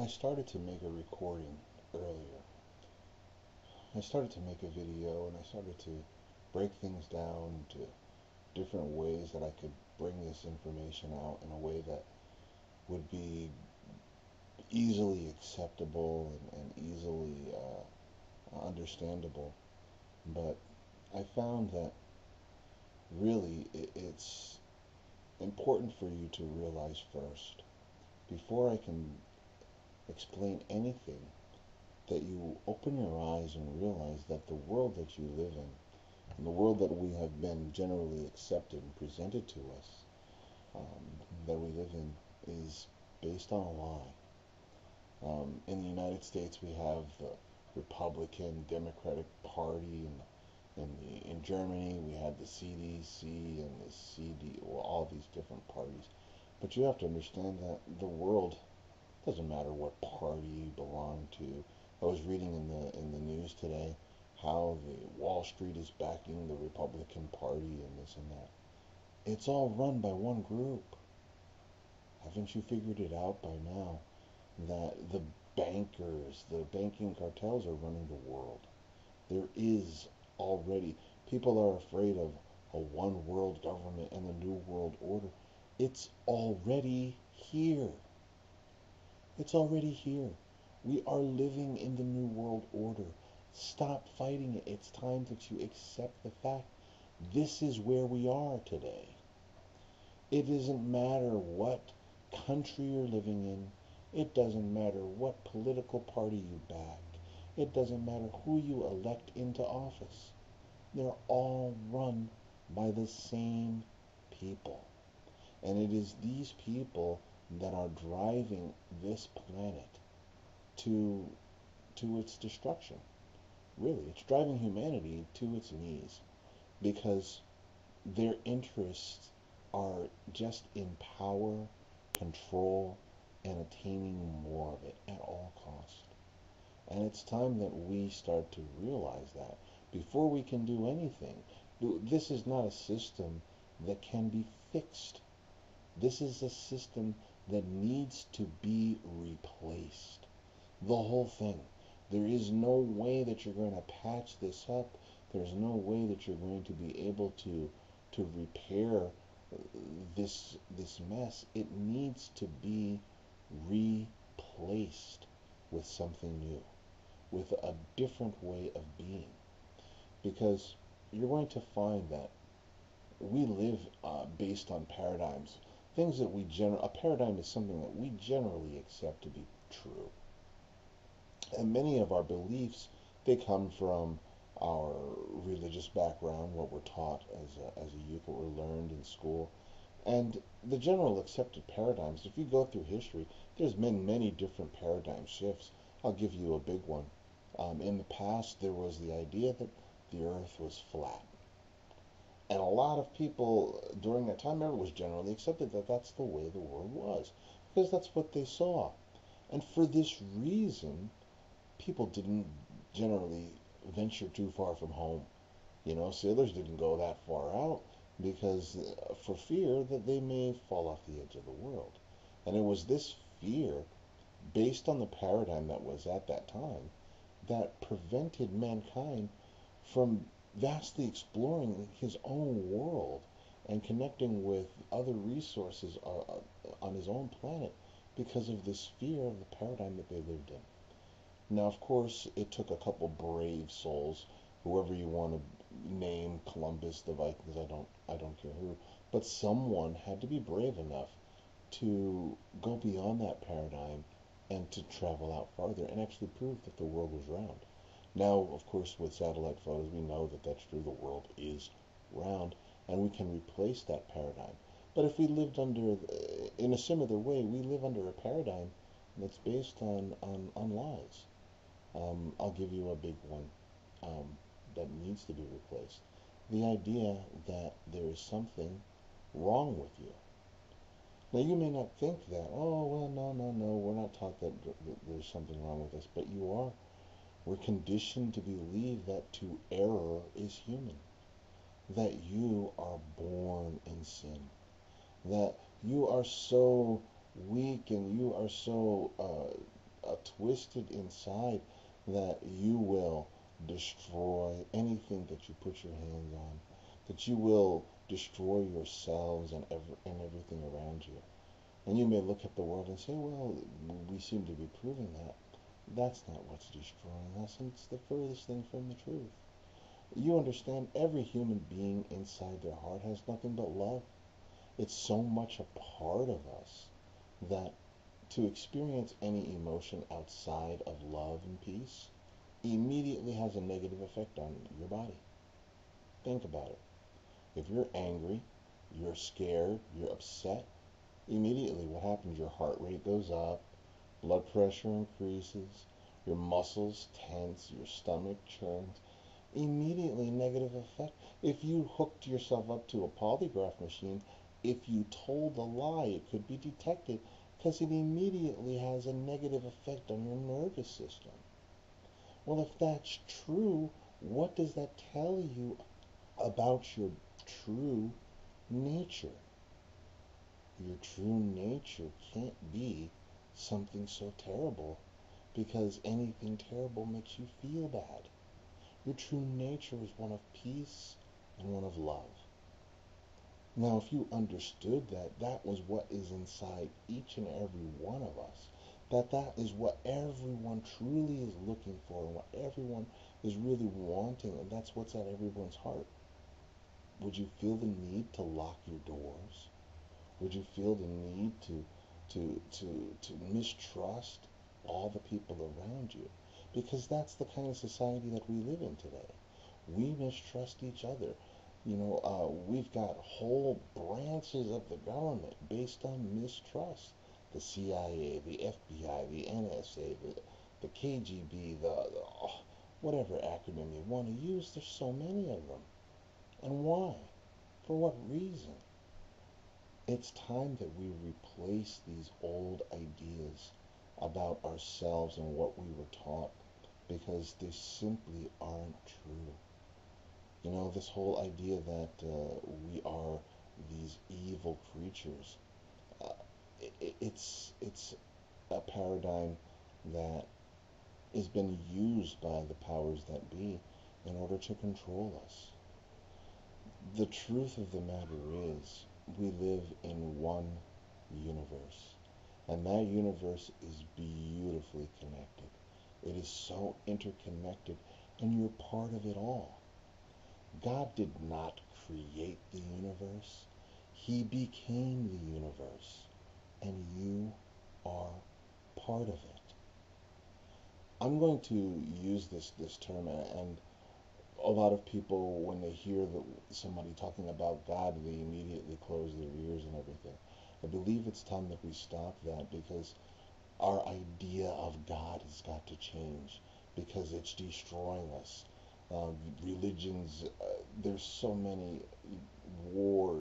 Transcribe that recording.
I started to make a recording earlier. I started to make a video and I started to break things down into different ways that I could bring this information out in a way that would be easily acceptable and easily understandable. But I found that really it's important for you to realize first, before I can explain anything, that you open your eyes and realize that the world that you live in and the world that we have been generally accepted and presented to us, that we live in, is based on a lie. In the United States, we have the Republican Democratic Party, and in Germany we had the CDC and the CD, or all these different parties. But you have to understand that the world doesn't matter what party you belong to. I was reading in the news today how the Wall Street is backing the Republican Party and this and that. It's all run by one group. Haven't you figured it out by now that the bankers, the banking cartels are running the world? There is already, people are afraid of a one world government and the new world order. It's already here. It's already here. We are living in the New World Order. Stop fighting it. It's time that you accept the fact this is where we are today. It doesn't matter what country you're living in. It doesn't matter what political party you back. It doesn't matter who you elect into office. They're all run by the same people. And it is these people that are driving this planet to its destruction. Really, it's driving humanity to its knees because their interests are just in power, control, and attaining more of it at all cost. And it's time that we start to realize that before we can do anything. This is not a system that can be fixed. This is a system that needs to be replaced. The whole thing. There is no way that you're going to patch this up. There's no way that you're going to be able to repair this mess. It needs to be replaced with something new, with a different way of being. Because you're going to find that we live based on paradigms. Things that a paradigm is something that we generally accept to be true. And many of our beliefs, they come from our religious background, what we're taught as a youth, what we're learned in school. And the general accepted paradigms, if you go through history, there's been many different paradigm shifts. I'll give you a big one. In the past, there was the idea that the earth was flat. And a lot of people during that time, it was generally accepted that that's the way the world was, because that's what they saw. And for this reason, people didn't generally venture too far from home. Sailors didn't go that far out because for fear that they may fall off the edge of the world. And it was this fear, based on the paradigm that was at that time, that prevented mankind from vastly exploring his own world and connecting with other resources on his own planet because of this fear of the paradigm that they lived in. Now, of course, it took a couple brave souls, whoever you want to name, Columbus, the Vikings, I don't care who, but someone had to be brave enough to go beyond that paradigm and to travel out farther and actually prove that the world was round. Now, of course, with satellite photos, we know that that's true. The world is round, and we can replace that paradigm. But if we lived in a similar way, we live under a paradigm that's based on lies. I'll give you a big one that needs to be replaced. The idea that there is something wrong with you. Now, you may not think that, oh, well, no, we're not taught that there's something wrong with us, but you are. We're conditioned to believe that to error is human, that you are born in sin, that you are so weak and you are so twisted inside that you will destroy anything that you put your hands on, that you will destroy yourselves and everything around you. And you may look at the world and say, well, we seem to be proving that. That's not what's destroying us, and it's the furthest thing from the truth. You understand, every human being inside their heart has nothing but love. It's so much a part of us that to experience any emotion outside of love and peace immediately has a negative effect on your body. Think about it. If you're angry, you're scared, you're upset, immediately what happens? Your heart rate goes up, blood pressure increases, your muscles tense, your stomach churns. Immediately negative effect. If you hooked yourself up to a polygraph machine, if you told a lie, it could be detected because it immediately has a negative effect on your nervous system. Well, if that's true, what does that tell you about your true nature? Your true nature can't be something so terrible because anything terrible makes you feel bad. Your true nature is one of peace and one of love. Now, if you understood that that was what is inside each and every one of us, that that is what everyone truly is looking for and what everyone is really wanting, and that's what's at everyone's heart, would you feel the need to lock your doors? Would you feel the need to mistrust all the people around you? Because that's the kind of society that we live in today. We mistrust each other. We've got whole branches of the government based on mistrust. The CIA, the FBI, the NSA, the KGB, whatever acronym you want to use, there's so many of them. And why? For what reason? It's time that we replace these old ideas about ourselves and what we were taught because they simply aren't true. This whole idea that we are these evil creatures, uh, it's a paradigm that has been used by the powers that be in order to control us. The truth of the matter is, we live in one universe, and that universe is beautifully connected. It is so interconnected, and you're part of it all. God did not create the universe, He became the universe, and you are part of it. I'm going to use this term, and a lot of people, when they hear somebody talking about God, they immediately close their ears and everything. I believe it's time that we stop that because our idea of God has got to change because it's destroying us. Religions, there's so many wars.